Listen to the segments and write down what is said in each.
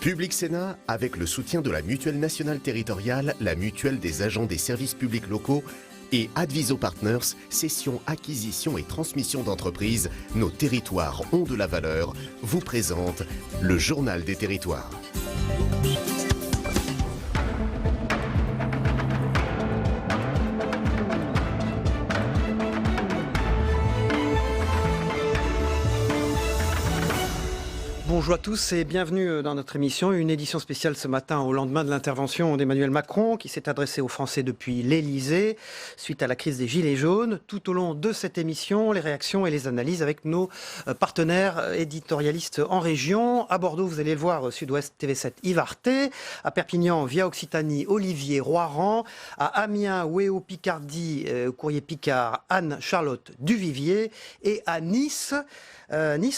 Public Sénat, avec le soutien de la Mutuelle nationale territoriale, la Mutuelle des agents des services publics locaux et Adviso Partners, cession, acquisition et transmission d'entreprises, nos territoires ont de la valeur, vous présente le Journal des territoires. Bonjour à tous et bienvenue dans notre émission. Une édition spéciale ce matin au lendemain de l'intervention d'Emmanuel Macron qui s'est adressé aux Français depuis l'Élysée suite à la crise des Gilets jaunes. Tout au long de cette émission, les réactions et les analyses avec nos partenaires éditorialistes en région. À Bordeaux, vous allez le voir, Sud-Ouest TV7 Yves Arté. À Perpignan, via Occitanie, Olivier Roiran. À Amiens, Wéo Picardie, Courrier Picard, Anne-Charlotte Duvivier. Et à Nice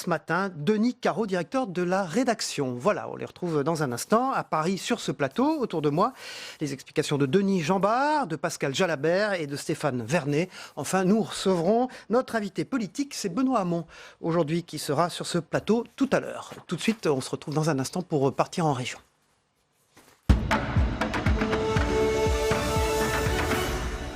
matin, Denis Caro, directeur de la rédaction. Voilà, on les retrouve dans un instant. À Paris, sur ce plateau, autour de moi, les explications de Denis Jambard, de Pascal Jalabert et de Stéphane Vernet. Enfin, nous recevrons notre invité politique, c'est Benoît Hamon, aujourd'hui, qui sera sur ce plateau tout à l'heure. Tout de suite, on se retrouve dans un instant pour partir en région.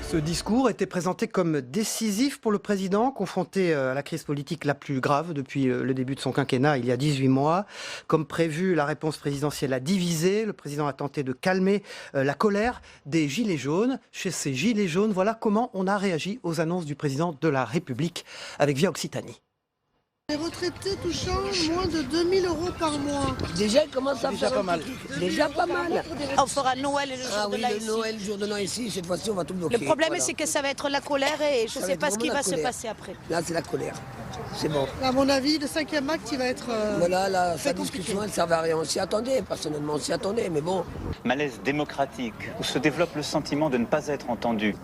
Ce discours était présenté comme décisif pour le président, confronté à la crise politique la plus grave depuis le début de son quinquennat, il y a 18 mois. Comme prévu, la réponse présidentielle a divisé. Le président a tenté de calmer la colère des Gilets jaunes. Chez ces Gilets jaunes, voilà comment on a réagi aux annonces du président de la République avec Via Occitanie. Les retraités touchant moins de 2 000 € par mois. Déjà, il commence à faire pas mal. Déjà pas mal. On fera Noël et le jour de l'an ici. Noël, le jour de l'an ici, cette fois-ci, on va tout bloquer. Le problème, Voilà. c'est que ça va être la colère et je ne sais pas ce qui va se passer après. Là, c'est la colère. C'est bon. À mon avis, le 5e acte, il va être Voilà, là, sa très compliqué. discussion, elle ne servait à rien. On s'y attendait, personnellement, on s'y attendait, mais bon. Malaise démocratique, où se développe le sentiment de ne pas être entendu.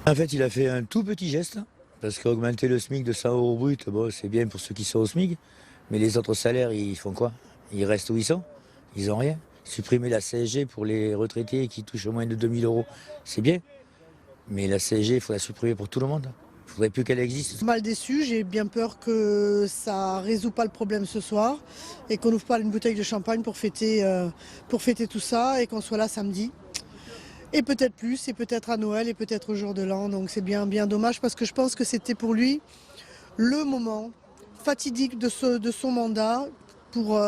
En fait, il a fait un tout petit geste, parce qu'augmenter le SMIC de 100 € brut, bon, c'est bien pour ceux qui sont au SMIC, mais les autres salaires, ils font quoi? Ils restent où ils sont? Ils n'ont rien. Supprimer la CSG pour les retraités qui touchent moins de 2 000 €, c'est bien, mais la CSG, il faut la supprimer pour tout le monde. Il ne faudrait plus qu'elle existe. Mal déçu, j'ai bien peur que ça ne résout pas le problème ce soir et qu'on n'ouvre pas une bouteille de champagne pour fêter tout ça et qu'on soit là samedi. Et peut-être plus, et peut-être à Noël, et peut-être au jour de l'an. Donc c'est bien dommage parce que je pense que c'était pour lui le moment fatidique de son mandat pour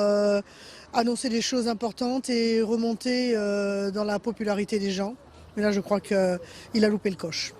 annoncer des choses importantes et remonter dans la popularité des gens. Mais là, je crois qu'il a loupé le coche.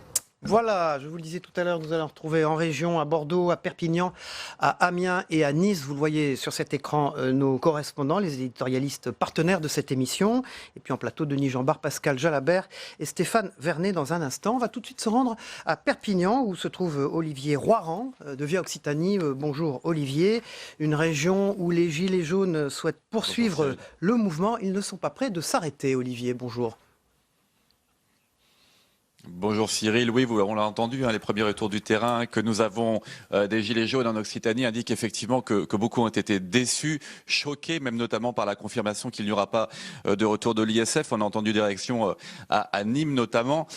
Voilà, je vous le disais tout à l'heure, nous allons retrouver en région, à Bordeaux, à Perpignan, à Amiens et à Nice. Vous le voyez sur cet écran, nos correspondants, les éditorialistes partenaires de cette émission. Et puis en plateau, Denis Jambard, Pascal Jalabert et Stéphane Vernet dans un instant. On va tout de suite se rendre à Perpignan où se trouve Olivier Roiran de Via Occitanie. Bonjour Olivier. Une région où les Gilets jaunes souhaitent poursuivre le mouvement. Ils ne sont pas prêts de s'arrêter, Olivier. Bonjour. Bonjour Cyril, oui, on l'a entendu, les premiers retours du terrain que nous avons des Gilets jaunes en Occitanie indiquent effectivement que beaucoup ont été déçus, choqués, même notamment par la confirmation qu'il n'y aura pas de retour de l'ISF. On a entendu des réactions à Nîmes notamment.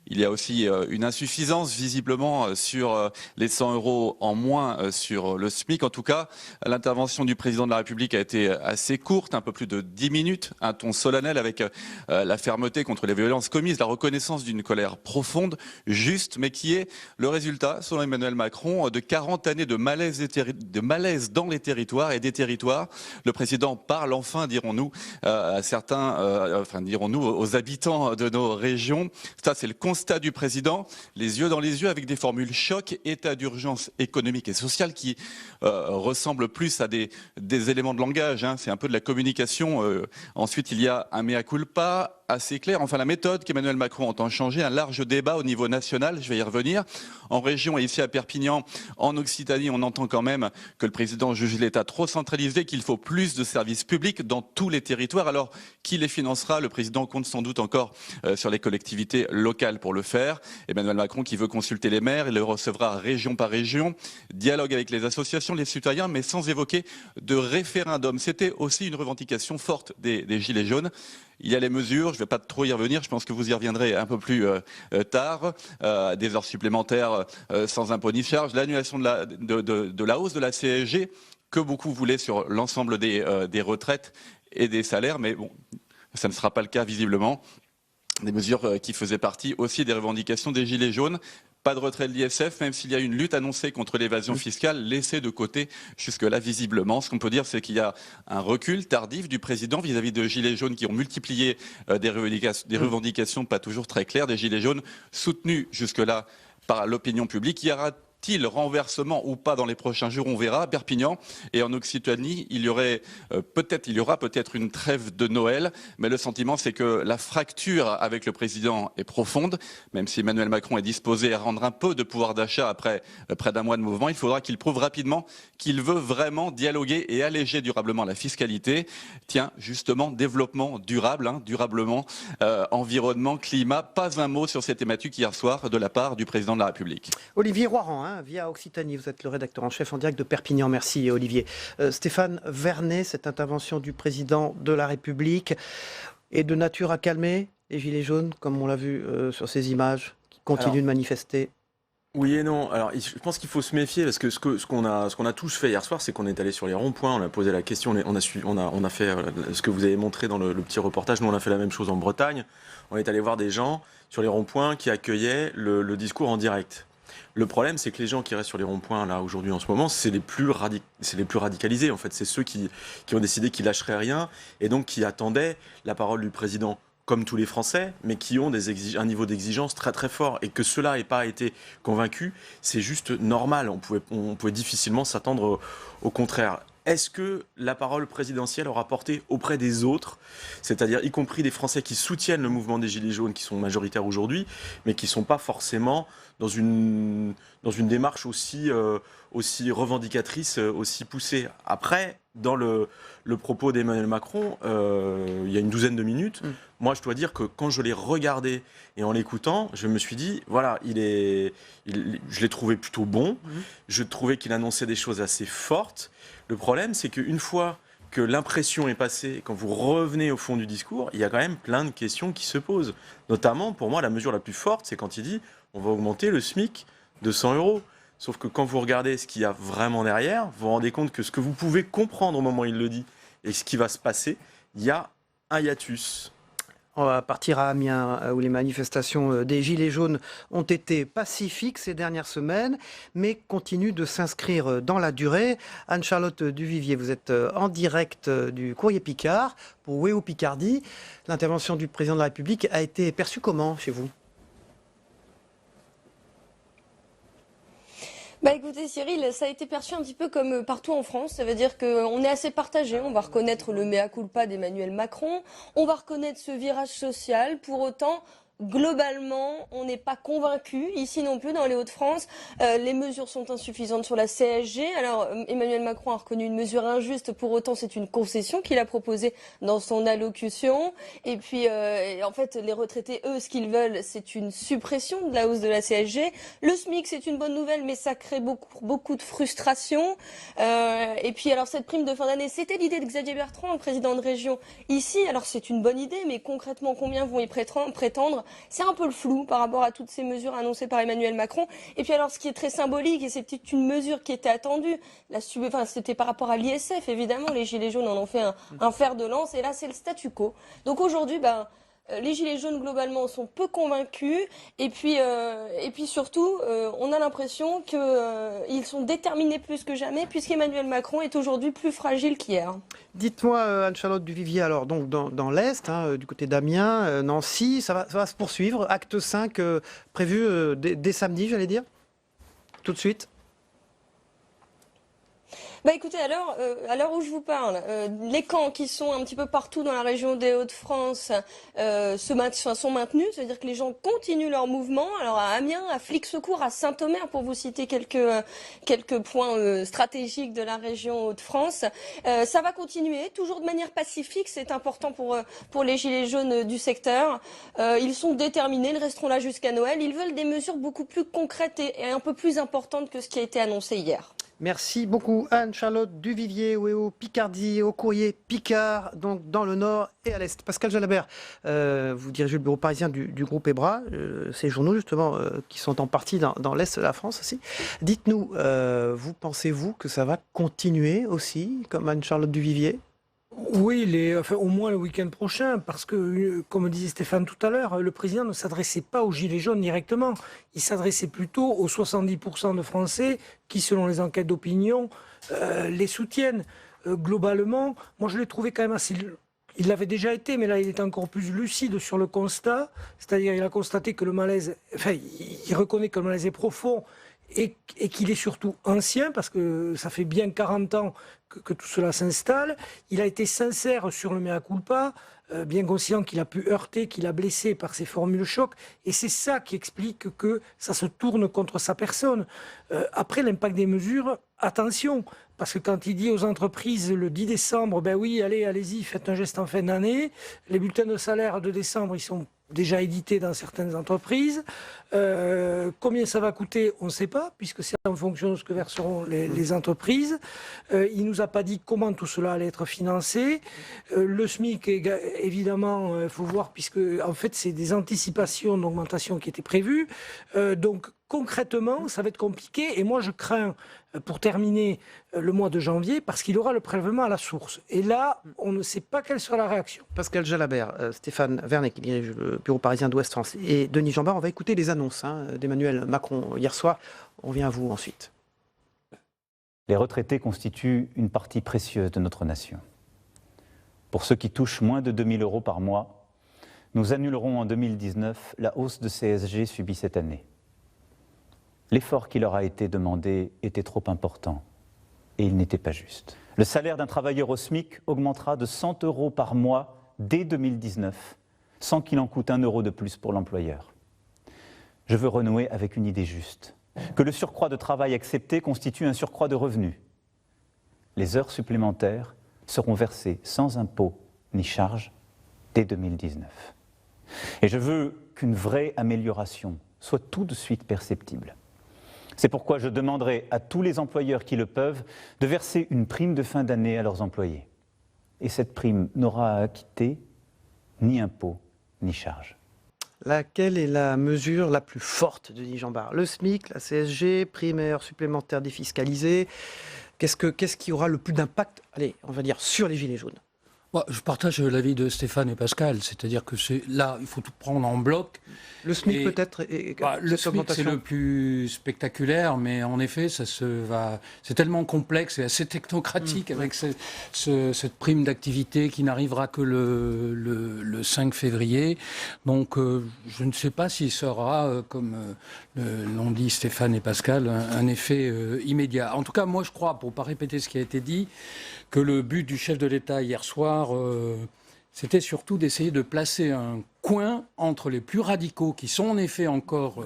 Il y a aussi une insuffisance visiblement sur les 100 € en moins sur le SMIC. En tout cas, l'intervention du président de la République a été assez courte, un peu plus de 10 minutes, un ton solennel avec la fermeté contre les violences commises, la reconnaissance d'une colère profonde, juste, mais qui est le résultat, selon Emmanuel Macron, de 40 années de malaise dans les territoires et des territoires. Le président parle enfin, dirons-nous, à certains, dirons-nous, aux habitants de nos régions. Ça, c'est le constat du président, les yeux dans les yeux, avec des formules choc, état d'urgence économique et sociale qui ressemblent plus à des éléments de langage. C'est un peu de la communication. Ensuite, il y a un mea culpa assez clair. Enfin, la méthode qu'Emmanuel Macron entend changer, un large débat au niveau national, je vais y revenir. En région et ici à Perpignan, en Occitanie, on entend quand même que le président juge l'État trop centralisé, qu'il faut plus de services publics dans tous les territoires. Alors, qui les financera? Le président compte sans doute encore sur les collectivités locales pour le faire. Emmanuel Macron qui veut consulter les maires, il le recevra région par région, dialogue avec les associations, les citoyens, mais sans évoquer de référendum. C'était aussi une revendication forte des Gilets jaunes. Il y a les mesures, je ne vais pas trop y revenir, je pense que vous y reviendrez un peu plus tard. Des heures supplémentaires sans impôt ni charge, l'annulation de la hausse de la CSG, que beaucoup voulaient sur l'ensemble des retraites et des salaires, mais bon, ça ne sera pas le cas visiblement. Des mesures qui faisaient partie aussi des revendications des Gilets jaunes. Pas de retrait de l'ISF, même s'il y a une lutte annoncée contre l'évasion fiscale laissée de côté jusque-là visiblement. Ce qu'on peut dire, c'est qu'il y a un recul tardif du président vis-à-vis de Gilets jaunes qui ont multiplié des revendications pas toujours très claires, des Gilets jaunes soutenus jusque-là par l'opinion publique. Il y aura-t-il renversement ou pas dans les prochains jours? On verra. À Perpignan et en Occitanie, il y aura peut-être une trêve de Noël, mais le sentiment c'est que la fracture avec le président est profonde. Même si Emmanuel Macron est disposé à rendre un peu de pouvoir d'achat après près d'un mois de mouvement, il faudra qu'il prouve rapidement qu'il veut vraiment dialoguer et alléger durablement la fiscalité. Tiens, justement, développement durable, durablement, environnement, climat, pas un mot sur ces thématiques hier soir de la part du président de la République. Olivier Roiran, via Occitanie, vous êtes le rédacteur en chef en direct de Perpignan. Merci Olivier. Stéphane Vernet, cette intervention du président de la République est de nature à calmer les Gilets jaunes, comme on l'a vu sur ces images, qui continuent de manifester? Oui et non. Alors, je pense qu'il faut se méfier parce que ce qu'on a tous fait hier soir, c'est qu'on est allé sur les ronds-points, on a posé la question, on a fait ce que vous avez montré dans le petit reportage. Nous, on a fait la même chose en Bretagne. On est allé voir des gens sur les ronds-points qui accueillaient le discours en direct. Le problème, c'est que les gens qui restent sur les ronds-points là aujourd'hui en ce moment, c'est les plus radicalisés. En fait, c'est ceux qui ont décidé qu'ils lâcheraient rien et donc qui attendaient la parole du président, comme tous les Français, mais qui ont un niveau d'exigence très très fort. Et que cela n'ait pas été convaincu, c'est juste normal. On pouvait difficilement s'attendre au contraire. Est-ce que la parole présidentielle aura porté auprès des autres, c'est-à-dire y compris des Français qui soutiennent le mouvement des Gilets jaunes, qui sont majoritaires aujourd'hui, mais qui ne sont pas forcément dans une démarche aussi revendicatrice, aussi poussée? Après, dans le propos d'Emmanuel Macron, il y a une douzaine de minutes, moi je dois dire que quand je l'ai regardé et en l'écoutant, je me suis dit, voilà, je l'ai trouvé plutôt bon, je trouvais qu'il annonçait des choses assez fortes. Le problème, c'est qu'une fois que l'impression est passée, quand vous revenez au fond du discours, il y a quand même plein de questions qui se posent. Notamment, pour moi, la mesure la plus forte, c'est quand il dit on va augmenter le SMIC de 100 €. Sauf que quand vous regardez ce qu'il y a vraiment derrière, vous vous rendez compte que ce que vous pouvez comprendre au moment où il le dit et ce qui va se passer, il y a un hiatus. On va partir à Amiens, où les manifestations des Gilets jaunes ont été pacifiques ces dernières semaines, mais continuent de s'inscrire dans la durée. Anne-Charlotte Duvivier, vous êtes en direct du Courrier Picard pour WEO Picardie. L'intervention du président de la République a été perçue comment chez vous ? Écoutez Cyril, ça a été perçu un petit peu comme partout en France. Ça veut dire qu'on est assez partagé. On va reconnaître le mea culpa d'Emmanuel Macron. On va reconnaître ce virage social. Pour autant, globalement, on n'est pas convaincu. Ici non plus, dans les Hauts-de-France, les mesures sont insuffisantes sur la CSG. Alors, Emmanuel Macron a reconnu une mesure injuste. Pour autant, c'est une concession qu'il a proposée dans son allocution. Et puis, en fait, les retraités, eux, ce qu'ils veulent, c'est une suppression de la hausse de la CSG. Le SMIC, c'est une bonne nouvelle, mais ça crée beaucoup de frustration. Et puis, alors, cette prime de fin d'année, c'était l'idée de Xavier Bertrand, le président de région. Ici, alors, c'est une bonne idée, mais concrètement, combien vont y prétendre? C'est un peu le flou par rapport à toutes ces mesures annoncées par Emmanuel Macron. Et puis alors, ce qui est très symbolique, et c'est peut-être une mesure qui était attendue, c'était par rapport à l'ISF, évidemment, les Gilets jaunes en ont fait un fer de lance, et là, c'est le statu quo. Donc aujourd'hui, les Gilets jaunes, globalement, sont peu convaincus, et puis surtout, on a l'impression qu'ils sont déterminés plus que jamais, puisqu'Emmanuel Macron est aujourd'hui plus fragile qu'hier. Dites-moi, Anne-Charlotte Duvivier, alors donc dans l'Est, du côté d'Amiens, Nancy, ça va se poursuivre, acte 5 prévu dès samedi, j'allais dire, tout de suite. Écoutez, à l'heure où je vous parle, les camps qui sont un petit peu partout dans la région des Hauts-de-France sont maintenus, c'est-à-dire que les gens continuent leur mouvement. Alors à Amiens, à Flix-Secours, à Saint-Omer, pour vous citer quelques points stratégiques de la région Hauts-de-France, ça va continuer, toujours de manière pacifique. C'est important pour les Gilets jaunes du secteur. Ils sont déterminés, ils resteront là jusqu'à Noël. Ils veulent des mesures beaucoup plus concrètes et un peu plus importantes que ce qui a été annoncé hier. Merci beaucoup Anne-Charlotte Duvivier, au Picardie, au courrier Picard, donc dans le nord et à l'est. Pascal Jalabert, vous dirigez le bureau parisien du groupe EBRA, ces journaux justement qui sont en partie dans l'est de la France aussi. Dites-nous, vous pensez-vous que ça va continuer aussi, comme Anne-Charlotte Duvivier ? Oui, au moins le week-end prochain, parce que, comme disait Stéphane tout à l'heure, le président ne s'adressait pas aux Gilets jaunes directement. Il s'adressait plutôt aux 70% de Français qui, selon les enquêtes d'opinion, les soutiennent. Globalement, moi je l'ai trouvé quand même assez... Il l'avait déjà été, mais là il est encore plus lucide sur le constat. C'est-à-dire il a constaté que le malaise... Enfin, il reconnaît que le malaise est profond et qu'il est surtout ancien, parce que ça fait bien 40 ans que tout cela s'installe. Il a été sincère sur le mea culpa, bien conscient qu'il a pu heurter, qu'il a blessé par ses formules choc, et c'est ça qui explique que ça se tourne contre sa personne. Après, l'impact des mesures, attention, parce que quand il dit aux entreprises le 10 décembre, ben oui, allez-y, faites un geste en fin d'année, les bulletins de salaire de décembre, ils sont déjà édité dans certaines entreprises. Combien ça va coûter, on ne sait pas, puisque c'est en fonction de ce que verseront les entreprises. Il ne nous a pas dit comment tout cela allait être financé. Le SMIC, évidemment, il faut voir, puisque en fait, c'est des anticipations d'augmentation qui étaient prévues. Donc, concrètement, ça va être compliqué. Et moi, je crains, pour terminer, le mois de janvier, parce qu'il aura le prélèvement à la source. Et là, on ne sait pas quelle sera la réaction. Pascal Jalabert, Stéphane Vernet, qui dirige le bureau parisien d'Ouest France, et Denis Jambard, on va écouter les annonces d'Emmanuel Macron hier soir. On vient à vous ensuite. Les retraités constituent une partie précieuse de notre nation. Pour ceux qui touchent moins de 2 000 € par mois, nous annulerons en 2019 la hausse de CSG subie cette année. L'effort qui leur a été demandé était trop important et il n'était pas juste. Le salaire d'un travailleur au SMIC augmentera de 100 € par mois dès 2019, sans qu'il en coûte 1 € de plus pour l'employeur. Je veux renouer avec une idée juste, que le surcroît de travail accepté constitue un surcroît de revenus. Les heures supplémentaires seront versées sans impôt ni charge dès 2019. Et je veux qu'une vraie amélioration soit tout de suite perceptible. C'est pourquoi je demanderai à tous les employeurs qui le peuvent de verser une prime de fin d'année à leurs employés. Et cette prime n'aura à acquitter ni impôt ni charge. Laquelle est la mesure la plus forte, Denis Jambard ? Le SMIC, la CSG, prime et heures supplémentaires défiscalisées. Qu'est-ce qui aura le plus d'impact, allez, on va dire, sur les Gilets jaunes ? Moi, je partage l'avis de Stéphane et Pascal, c'est-à-dire que là, il faut tout prendre en bloc. Le SMIC peut-être le SMIC, c'est le plus spectaculaire, mais en effet, c'est tellement complexe et assez technocratique avec cette prime d'activité qui n'arrivera que le 5 février. Donc, je ne sais pas s'il sera, comme l'ont dit Stéphane et Pascal, un effet immédiat. En tout cas, moi, je crois, pour ne pas répéter ce qui a été dit, que le but du chef de l'État hier soir, c'était surtout d'essayer de placer un coin entre les plus radicaux, qui sont en effet encore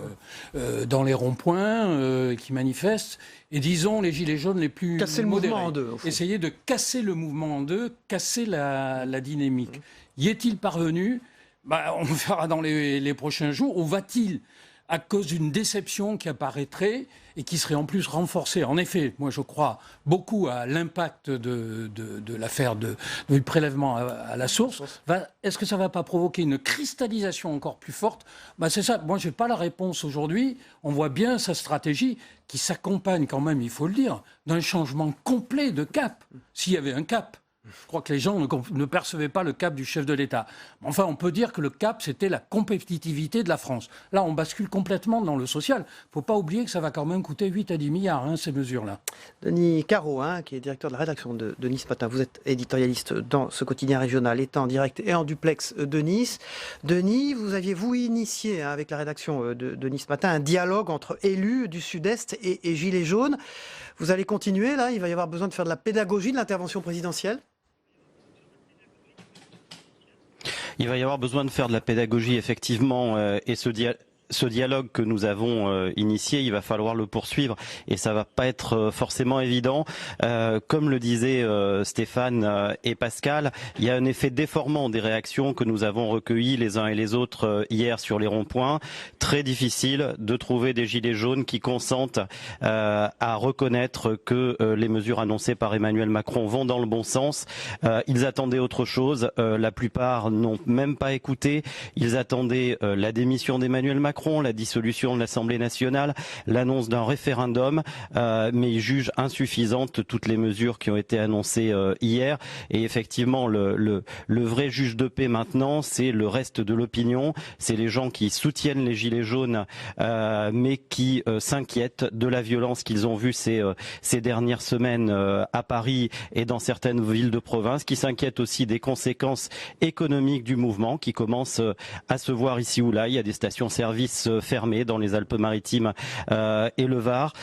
dans les ronds-points, qui manifestent, et disons les gilets jaunes les plus casser modérés. Le mouvement en deux, au fond. Essayer de casser le mouvement en deux, casser la dynamique. Y est-il parvenu ? On verra dans les prochains jours. Ou va-t-il, à cause d'une déception qui apparaîtrait et qui serait en plus renforcée. En effet, moi je crois beaucoup à l'impact de l'affaire du prélèvement à la source. Est-ce que ça ne va pas provoquer une cristallisation encore plus forte ? C'est ça, moi je n'ai pas la réponse aujourd'hui. On voit bien sa stratégie qui s'accompagne quand même, il faut le dire, d'un changement complet de cap. S'il y avait un cap. Je crois que les gens ne percevaient pas le cap du chef de l'État. Enfin, on peut dire que le cap, c'était la compétitivité de la France. Là, on bascule complètement dans le social. Il ne faut pas oublier que ça va quand même coûter 8 à 10 milliards, ces mesures-là. Denis Caro, qui est directeur de la rédaction de Nice Matin. Vous êtes éditorialiste dans ce quotidien régional, étant en direct et en duplex de Nice. Denis, vous aviez, initié avec la rédaction de Nice Matin un dialogue entre élus du Sud-Est et Gilets jaunes. Vous allez continuer, là ? Il va y avoir besoin de faire de la pédagogie de l'intervention présidentielle ? Il va y avoir besoin de faire de la pédagogie, effectivement, et ce ce dialogue que nous avons initié, il va falloir le poursuivre et ça va pas être forcément évident. Comme le disaient Stéphane et Pascal, il y a un effet déformant des réactions que nous avons recueillies les uns et les autres hier sur les ronds-points. Très difficile de trouver des gilets jaunes qui consentent à reconnaître que les mesures annoncées par Emmanuel Macron vont dans le bon sens. Ils attendaient autre chose. La plupart n'ont même pas écouté. Ils attendaient la démission d'Emmanuel Macron, la dissolution de l'Assemblée nationale, l'annonce d'un référendum, mais ils jugent insuffisantes toutes les mesures qui ont été annoncées hier. Et effectivement, le vrai juge de paix maintenant, c'est le reste de l'opinion, c'est les gens qui soutiennent les gilets jaunes, mais qui s'inquiètent de la violence qu'ils ont vue ces dernières semaines à Paris et dans certaines villes de province, qui s'inquiètent aussi des conséquences économiques du mouvement qui commencent à se voir ici ou là. Il y a des stations-service fermées dans les Alpes-Maritimes et le Var.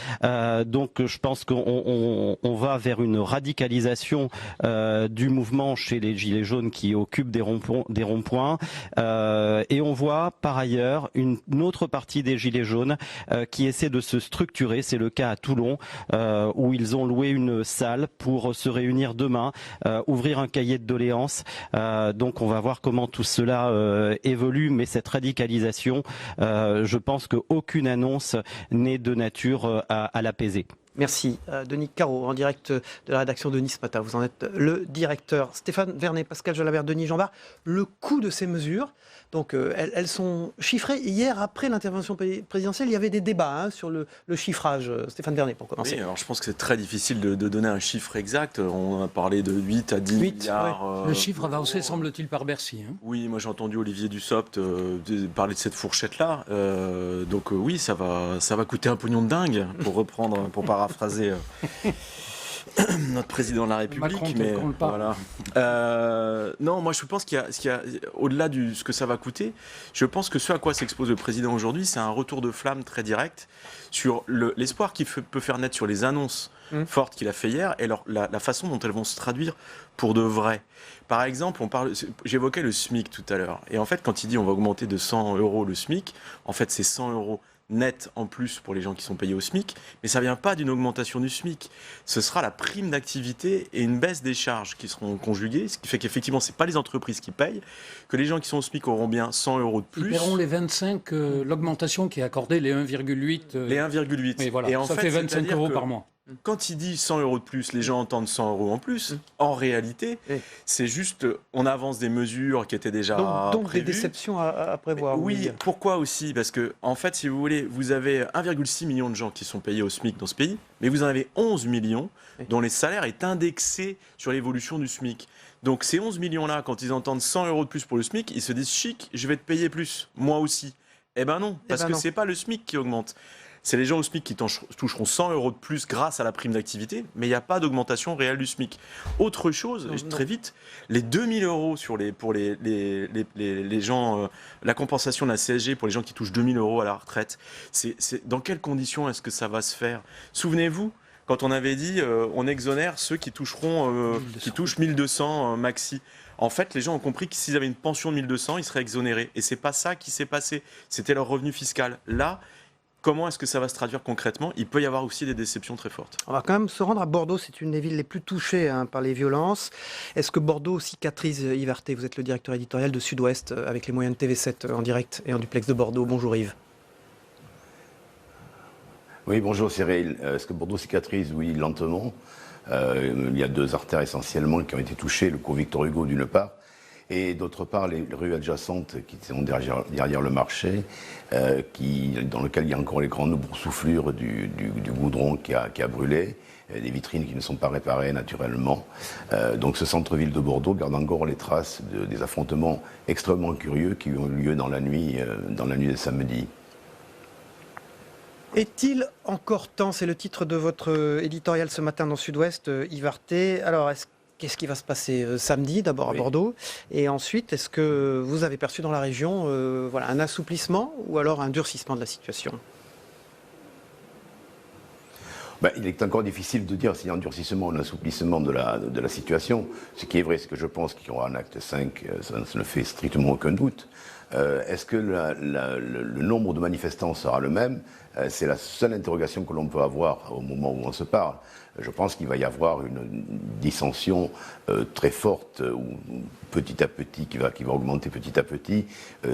Donc je pense qu'on va vers une radicalisation du mouvement chez les gilets jaunes qui occupent des ronds-points. Et on voit par ailleurs une autre partie des gilets jaunes qui essaie de se structurer. C'est le cas à Toulon où ils ont loué une salle pour se réunir demain, ouvrir un cahier de doléances. Donc on va voir comment tout cela évolue, mais cette radicalisation, je pense qu'aucune annonce n'est de nature à l'apaiser. Merci. Denis Caro, en direct de la rédaction de Nice Matin. Vous en êtes le directeur. Stéphane Vernet, Pascal Jalabert, Denis Jeanbart. Le coût de ces mesures, donc elles sont chiffrées. Hier, après l'intervention présidentielle, il y avait des débats sur le chiffrage. Stéphane Vernet, pour commencer. Oui, alors je pense que c'est très difficile de donner un chiffre exact. On a parlé de 8 à 10 milliards. Oui. Le chiffre avancé, semble-t-il, par Bercy. Oui, moi j'ai entendu Olivier Dussopt parler de cette fourchette-là. Donc oui, ça va coûter un pognon de dingue, pour paraphraser notre président de la République. Macron, mais voilà. Non, moi je pense qu'il y a au-delà de ce que ça va coûter, je pense que ce à quoi s'expose le président aujourd'hui, c'est un retour de flamme très direct sur l'espoir qu'il peut faire naître sur les annonces fortes qu'il a fait hier et la façon dont elles vont se traduire pour de vrai. Par exemple, j'évoquais le SMIC tout à l'heure. Et en fait, quand il dit on va augmenter de 100 € le SMIC, en fait c'est 100 € net en plus pour les gens qui sont payés au SMIC, mais ça ne vient pas d'une augmentation du SMIC. Ce sera la prime d'activité et une baisse des charges qui seront conjuguées, ce qui fait qu'effectivement, ce n'est pas les entreprises qui payent, que les gens qui sont au SMIC auront bien 100 € de plus. Ils paieront les 25, l'augmentation qui est accordée, les 1,8. Les 1,8. Oui, voilà. Et en ça fait 25 € par mois. Quand il dit 100 € de plus, les gens entendent 100 € en plus. En réalité, c'est juste, on avance des mesures qui étaient déjà donc prévues. Des déceptions à prévoir. Oui, pourquoi aussi? Parce que, en fait, si vous voulez, vous avez 1,6 million de gens qui sont payés au SMIC dans ce pays, mais vous en avez 11 millions dont les salaires est indexé sur l'évolution du SMIC. Donc ces 11 millions-là, quand ils entendent 100 € de plus pour le SMIC, ils se disent chic, je vais te payer plus, moi aussi. Eh ben non, parce que c'est pas le SMIC qui augmente. C'est les gens au SMIC qui toucheront 100 € de plus grâce à la prime d'activité, mais il n'y a pas d'augmentation réelle du SMIC. Autre chose, très vite, les 2000 € pour les gens, la compensation de la CSG pour les gens qui touchent 2000 € à la retraite, dans quelles conditions est-ce que ça va se faire? Souvenez-vous, quand on avait dit on exonère ceux qui touchent 1200 maxi. En fait, les gens ont compris que s'ils avaient une pension de 1200, ils seraient exonérés. Et c'est pas ça qui s'est passé. C'était leur revenu fiscal. Là, comment est-ce que ça va se traduire concrètement? Il peut y avoir aussi des déceptions très fortes. On va quand même se rendre à Bordeaux. C'est une des villes les plus touchées par les violences. Est-ce que Bordeaux cicatrise? Yves Arté, vous êtes le directeur éditorial de Sud-Ouest avec les moyens de TV7 en direct et en duplex de Bordeaux. Bonjour Yves. Oui, bonjour Cyril. Est-ce que Bordeaux cicatrise? Oui, lentement. Il y a deux artères essentiellement qui ont été touchées, le cours Victor Hugo d'une part, et d'autre part les rues adjacentes qui sont derrière le marché, dans lequel il y a encore les grandes boursouflures du goudron qui a brûlé, des vitrines qui ne sont pas réparées naturellement. Donc ce centre-ville de Bordeaux garde encore les traces des affrontements extrêmement curieux qui ont eu lieu dans la nuit de samedi. Est-il encore temps? C'est le titre de votre éditorial ce matin dans Sud-Ouest, Yves Arté. Alors, qu'est-ce qui va se passer samedi, d'abord à Bordeaux? Et ensuite, est-ce que vous avez perçu dans la région un assouplissement ou alors un durcissement de la situation? Il est encore difficile de dire s'il y a un durcissement ou un assouplissement de la situation. Ce qui est vrai, c'est que je pense qu'il y aura un acte 5, ça ne fait strictement aucun doute. Est-ce que le nombre de manifestants sera le même? C'est la seule interrogation que l'on peut avoir au moment où on se parle. Je pense qu'il va y avoir une dissension très forte, petit à petit, qui va augmenter petit à petit,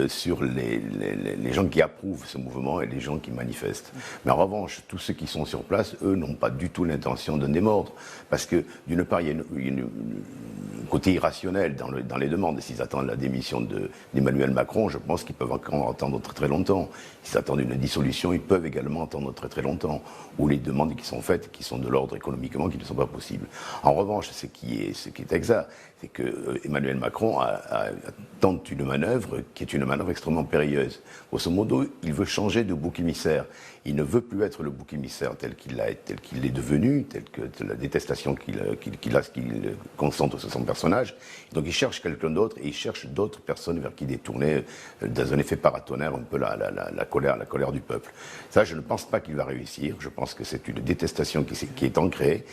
sur les gens qui approuvent ce mouvement et les gens qui manifestent. Mais en revanche, tous ceux qui sont sur place, eux, n'ont pas du tout l'intention de démordre. Parce que, d'une part, il y a un côté irrationnel dans les demandes. Et s'ils attendent la démission d'Emmanuel Macron, je pense qu'ils peuvent encore attendre très très longtemps. S'ils attendent une dissolution, ils peuvent également attendre très très longtemps. Ou les demandes qui sont faites, qui sont de l'ordre économiquement, qui ne sont pas possibles. En revanche, ce qui est exact, c'est que Emmanuel Macron tente une manœuvre qui est une manœuvre extrêmement périlleuse. Grosso modo, il veut changer de bouc émissaire. Il ne veut plus être le bouc émissaire tel qu'il est devenu, tel que la détestation qu'il concentre sur son personnage. Donc il cherche quelqu'un d'autre et il cherche d'autres personnes vers qui détourner dans un effet paratonnerre un peu la colère du peuple. Ça, je ne pense pas qu'il va réussir. Je pense que c'est une détestation qui est ancrée,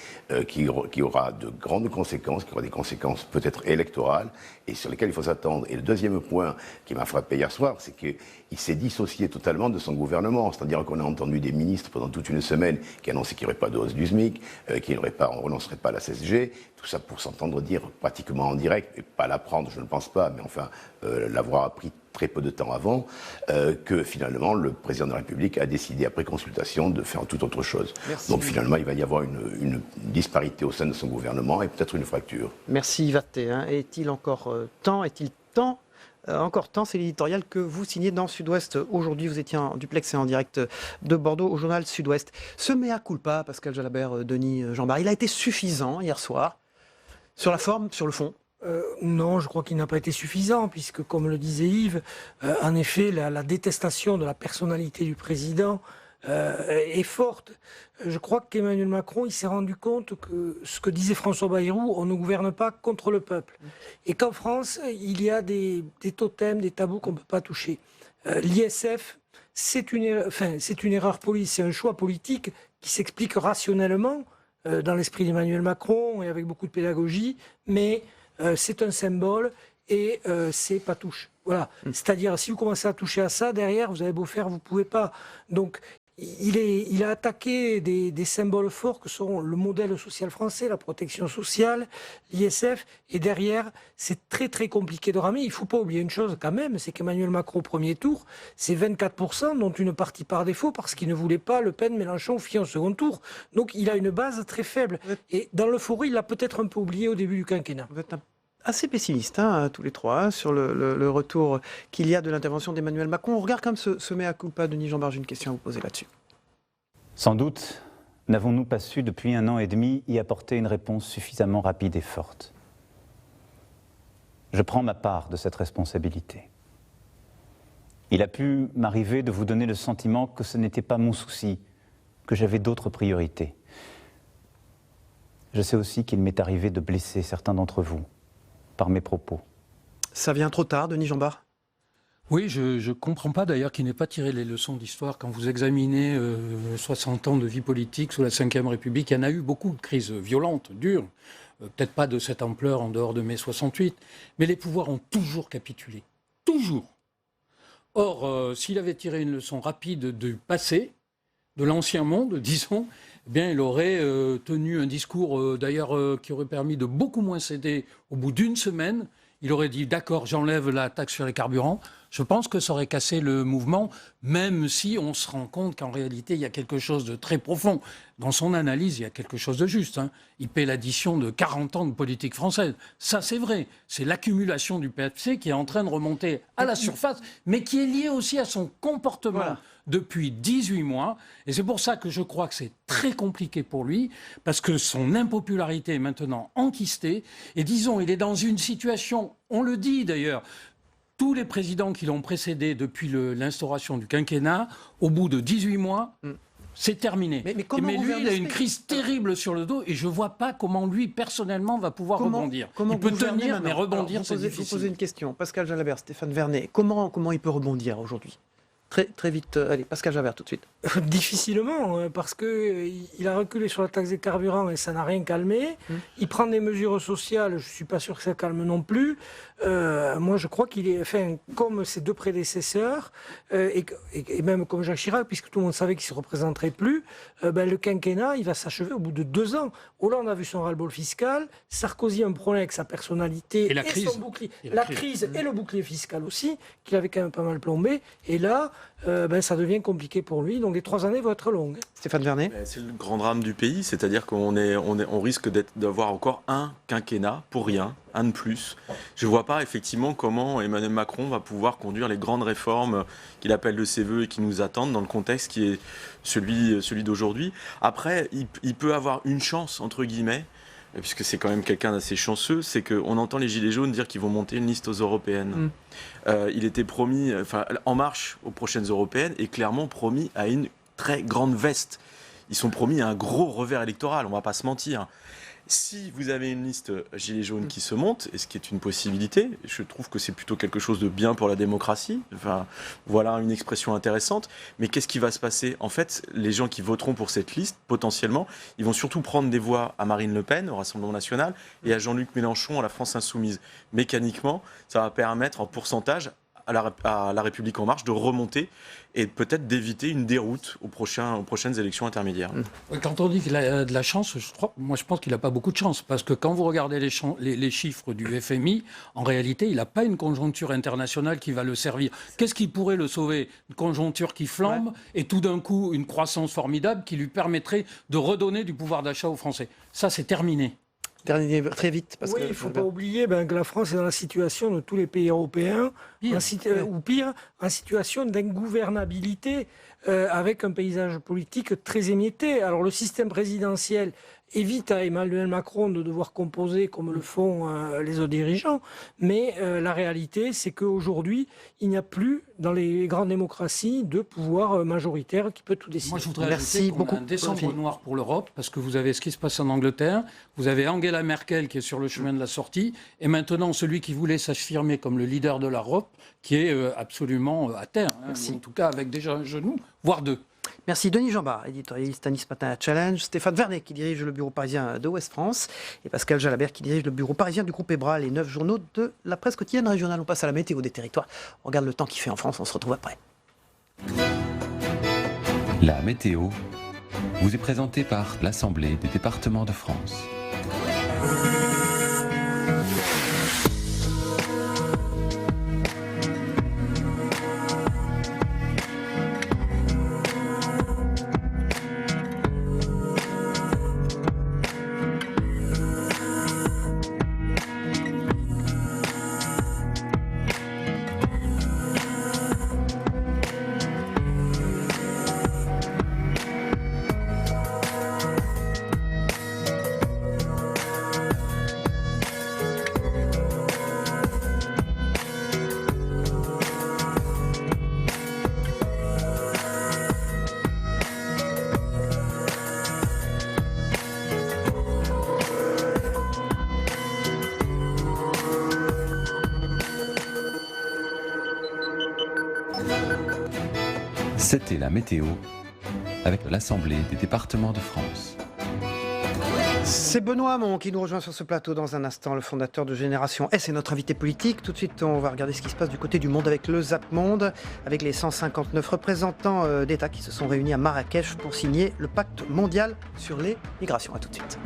qui aura de grandes conséquences, qui aura des conséquences peut-être électorales et sur lesquelles il faut s'attendre. Et le deuxième point qui m'a frappé hier soir, c'est qu'il s'est dissocié totalement de son gouvernement. C'est-à-dire qu'on a entendu des ministres pendant toute une semaine qui annonçaient qu'il n'y aurait pas de hausse du SMIC, qu'on ne renoncerait pas à la CSG, tout ça pour s'entendre dire pratiquement en direct, et pas l'apprendre, je ne pense pas, mais enfin l'avoir appris très peu de temps avant, que finalement le président de la République a décidé, après consultation, de faire tout autre chose. Merci. Donc finalement, il va y avoir une disparité au sein de son gouvernement et peut-être une fracture. Merci Yvaté. Est-il encore temps? Encore temps, c'est l'éditorial que vous signez dans Sud-Ouest. Aujourd'hui, vous étiez en duplex et en direct de Bordeaux au journal Sud-Ouest. Ce mea culpa, Pascal Jalabert, Denis Jeanbart, il a été suffisant hier soir. Sur la forme, sur le fond? Non, je crois qu'il n'a pas été suffisant, puisque, comme le disait Yves, en effet, la détestation de la personnalité du président est forte. Je crois qu'Emmanuel Macron, il s'est rendu compte que ce que disait François Bayrou, on ne gouverne pas contre le peuple. Et qu'en France, il y a des totems, des tabous qu'on ne peut pas toucher. L'ISF, c'est une erreur politique, c'est un choix politique qui s'explique rationnellement dans l'esprit d'Emmanuel Macron et avec beaucoup de pédagogie, mais c'est un symbole et c'est pas touche. Voilà. C'est-à-dire, si vous commencez à toucher à ça, derrière, vous avez beau faire, vous ne pouvez pas. Donc, il a attaqué des symboles forts que sont le modèle social français, la protection sociale, l'ISF, et derrière, c'est très très compliqué de ramer. Il ne faut pas oublier une chose quand même, c'est qu'Emmanuel Macron, au premier tour, c'est 24%, dont une partie par défaut, parce qu'il ne voulait pas Le Pen, Mélenchon, Fillon au second tour. Donc il a une base très faible. Et dans l'euphorie, il l'a peut-être un peu oublié au début du quinquennat. Vous êtes assez pessimiste, tous les trois, sur le retour qu'il y a de l'intervention d'Emmanuel Macron. On regarde comme ce mea culpa. Denis Jeanbart, j'ai une question à vous poser là-dessus. Sans doute n'avons-nous pas su depuis 1 an et demi y apporter une réponse suffisamment rapide et forte. Je prends ma part de cette responsabilité. Il a pu m'arriver de vous donner le sentiment que ce n'était pas mon souci, que j'avais d'autres priorités. Je sais aussi qu'il m'est arrivé de blesser certains d'entre vous par mes propos. Ça vient trop tard, Denis Jeanbart? Oui, je ne comprends pas d'ailleurs qu'il n'ait pas tiré les leçons d'histoire. Quand vous examinez 60 ans de vie politique sous la Ve République, il y en a eu beaucoup de crises violentes, dures, peut-être pas de cette ampleur en dehors de mai 68, mais les pouvoirs ont toujours capitulé. Toujours. Or, s'il avait tiré une leçon rapide du passé, de l'ancien monde, disons, eh bien, il aurait tenu un discours d'ailleurs qui aurait permis de beaucoup moins céder au bout d'une semaine. Il aurait dit « d'accord, j'enlève la taxe sur les carburants ». Je pense que ça aurait cassé le mouvement, même si on se rend compte qu'en réalité, il y a quelque chose de très profond. Dans son analyse, il y a quelque chose de juste. Il paie l'addition de 40 ans de politique française. Ça, c'est vrai. C'est l'accumulation du PFC qui est en train de remonter à la surface, mais qui est liée aussi à son comportement depuis 18 mois. Et c'est pour ça que je crois que c'est très compliqué pour lui, parce que son impopularité est maintenant enquistée. Et disons, il est dans une situation, on le dit d'ailleurs, tous les présidents qui l'ont précédé depuis l'instauration du quinquennat, au bout de 18 mois, c'est terminé. Mais lui, il a une crise terrible sur le dos et je ne vois pas comment lui, personnellement, va pouvoir rebondir. Il peut tenir, mais rebondir, c'est difficile. Je vous poser une question. Pascal Jalabert, Stéphane Vernet, comment il peut rebondir aujourd'hui? Très vite. Allez, Pascal Jalabert, tout de suite. Difficilement, parce qu'il a reculé sur la taxe des carburants et ça n'a rien calmé. Il prend des mesures sociales, je ne suis pas sûr que ça calme non plus. Moi, je crois qu'il est, comme ses deux prédécesseurs, et même comme Jacques Chirac, puisque tout le monde savait qu'il ne se représenterait plus, le quinquennat, il va s'achever au bout de 2 ans. Hollande a vu son ras-le-bol fiscal, Sarkozy a un problème avec sa personnalité et la crise. Son bouclier, la crise et le bouclier fiscal aussi, qu'il avait quand même pas mal plombé. Et là, ça devient compliqué pour lui. Donc les 3 années vont être longues. Stéphane Vernet. C'est le grand drame du pays, c'est-à-dire qu'on risque d'avoir encore un quinquennat pour rien, un de plus. Je ne vois pas effectivement comment Emmanuel Macron va pouvoir conduire les grandes réformes qu'il appelle de ses voeux et qui nous attendent dans le contexte qui est celui d'aujourd'hui. Après, il peut avoir une chance, entre guillemets, puisque c'est quand même quelqu'un d'assez chanceux, c'est qu'on entend les Gilets jaunes dire qu'ils vont monter une liste aux européennes. Il était promis, En Marche aux prochaines européennes, est clairement promis à une très grande veste. Ils sont promis à un gros revers électoral, on ne va pas se mentir. Si vous avez une liste Gilets jaunes qui se monte, et ce qui est une possibilité, je trouve que c'est plutôt quelque chose de bien pour la démocratie. Voilà une expression intéressante. Mais qu'est-ce qui va se passer ? En fait, les gens qui voteront pour cette liste, potentiellement, ils vont surtout prendre des voix à Marine Le Pen, au Rassemblement national, et à Jean-Luc Mélenchon, à la France insoumise. Mécaniquement, ça va permettre en pourcentage à la République en marche de remonter et peut-être d'éviter une déroute aux prochaines élections intermédiaires. Quand on dit qu'il a de la chance, je pense qu'il n'a pas beaucoup de chance. Parce que quand vous regardez les chiffres du FMI, en réalité, il n'a pas une conjoncture internationale qui va le servir. Qu'est-ce qui pourrait le sauver ? Une conjoncture qui flambe et tout d'un coup une croissance formidable qui lui permettrait de redonner du pouvoir d'achat aux Français. Ça, c'est terminé. Très vite. Parce il ne faut pas oublier que la France est dans la situation de tous les pays européens, ou pire, en situation d'ingouvernabilité, avec un paysage politique très émietté. Alors le système présidentiel évite à Emmanuel Macron de devoir composer comme le font les autres dirigeants, mais la réalité, c'est qu'aujourd'hui, il n'y a plus, dans les grandes démocraties, de pouvoir majoritaire qui peut tout décider. Moi, je voudrais ajouter qu'on a un décembre noir pour l'Europe, parce que vous avez ce qui se passe en Angleterre, vous avez Angela Merkel qui est sur le chemin de la sortie, et maintenant celui qui voulait s'affirmer comme le leader de l'Europe, qui est absolument à terre, en tout cas avec déjà un genou, voire 2. Merci Denis Jambard, éditorialiste à Nice Matin à Challenge, Stéphane Vernet qui dirige le bureau parisien de Ouest France et Pascal Jalabert qui dirige le bureau parisien du groupe EBRA, les 9 journaux de la presse quotidienne régionale. On passe à la météo des territoires. On regarde le temps qu'il fait en France, on se retrouve après. La météo vous est présentée par l'Assemblée des départements de France. C'était la météo avec l'Assemblée des départements de France. C'est Benoît Hamon qui nous rejoint sur ce plateau dans un instant, le fondateur de Génération S et notre invité politique. Tout de suite, on va regarder ce qui se passe du côté du monde avec le ZAP Monde, avec les 159 représentants d'États qui se sont réunis à Marrakech pour signer le pacte mondial sur les migrations. À tout de suite.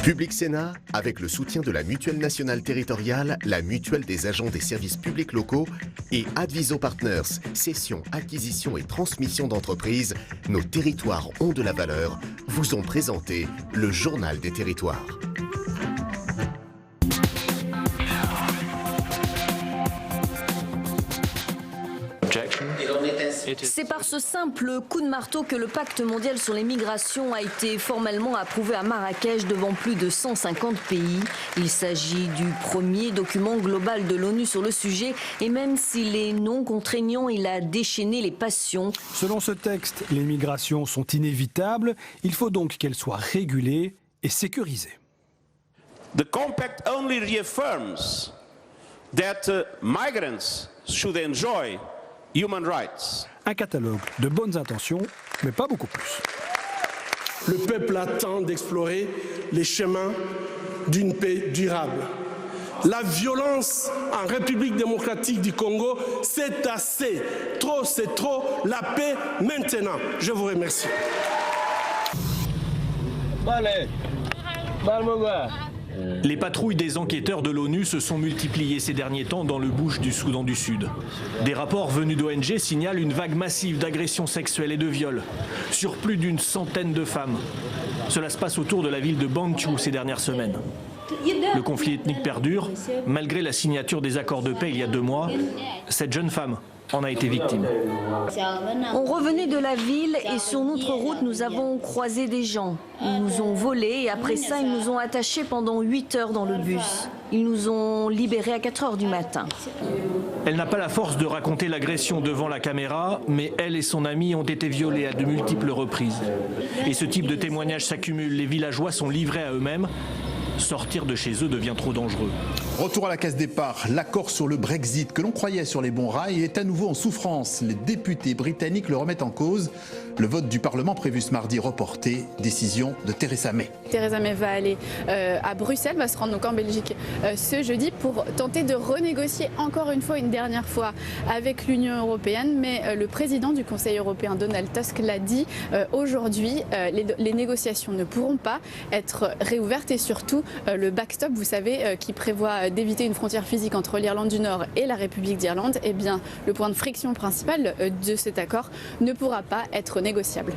Public Sénat, avec le soutien de la Mutuelle nationale territoriale, la Mutuelle des agents des services publics locaux et Adviso Partners, cession, acquisition et transmission d'entreprises, nos territoires ont de la valeur, vous ont présenté le Journal des territoires. C'est par ce simple coup de marteau que le pacte mondial sur les migrations a été formellement approuvé à Marrakech devant plus de 150 pays. Il s'agit du premier document global de l'ONU sur le sujet et même s'il est non contraignant, il a déchaîné les passions. Selon ce texte, les migrations sont inévitables. Il faut donc qu'elles soient régulées et sécurisées. The compact only reaffirms that migrants should enjoy human rights. Un catalogue de bonnes intentions, mais pas beaucoup plus. Le peuple attend d'explorer les chemins d'une paix durable. La violence en République démocratique du Congo, c'est assez. Trop, c'est trop. La paix maintenant. Je vous remercie. Les patrouilles des enquêteurs de l'ONU se sont multipliées ces derniers temps dans le bush du Soudan du Sud. Des rapports venus d'ONG signalent une vague massive d'agressions sexuelles et de viols sur plus d'une centaine de femmes. Cela se passe autour de la ville de Bantu ces dernières semaines. Le conflit ethnique perdure. Malgré la signature des accords de paix il y a 2 mois, cette jeune femme en a été victime. On revenait de la ville et sur notre route, nous avons croisé des gens. Ils nous ont volés et après ça, ils nous ont attachés pendant 8 heures dans le bus. Ils nous ont libérés à 4 heures du matin. Elle n'a pas la force de raconter l'agression devant la caméra, mais elle et son amie ont été violées à de multiples reprises. Et ce type de témoignages s'accumule. Les villageois sont livrés à eux-mêmes. Sortir de chez eux devient trop dangereux. Retour à la case départ, l'accord sur le Brexit que l'on croyait sur les bons rails est à nouveau en souffrance. Les députés britanniques le remettent en cause. Le vote du Parlement prévu ce mardi reporté, décision de Theresa May. Theresa May va aller à Bruxelles, va se rendre donc en Belgique ce jeudi pour tenter de renégocier encore une fois, une dernière fois avec l'Union européenne. Mais le président du Conseil européen, Donald Tusk, l'a dit aujourd'hui, les négociations ne pourront pas être réouvertes et surtout le backstop, vous savez, qui prévoit d'éviter une frontière physique entre l'Irlande du Nord et la République d'Irlande, eh bien, le point de friction principal de cet accord ne pourra pas être négociable.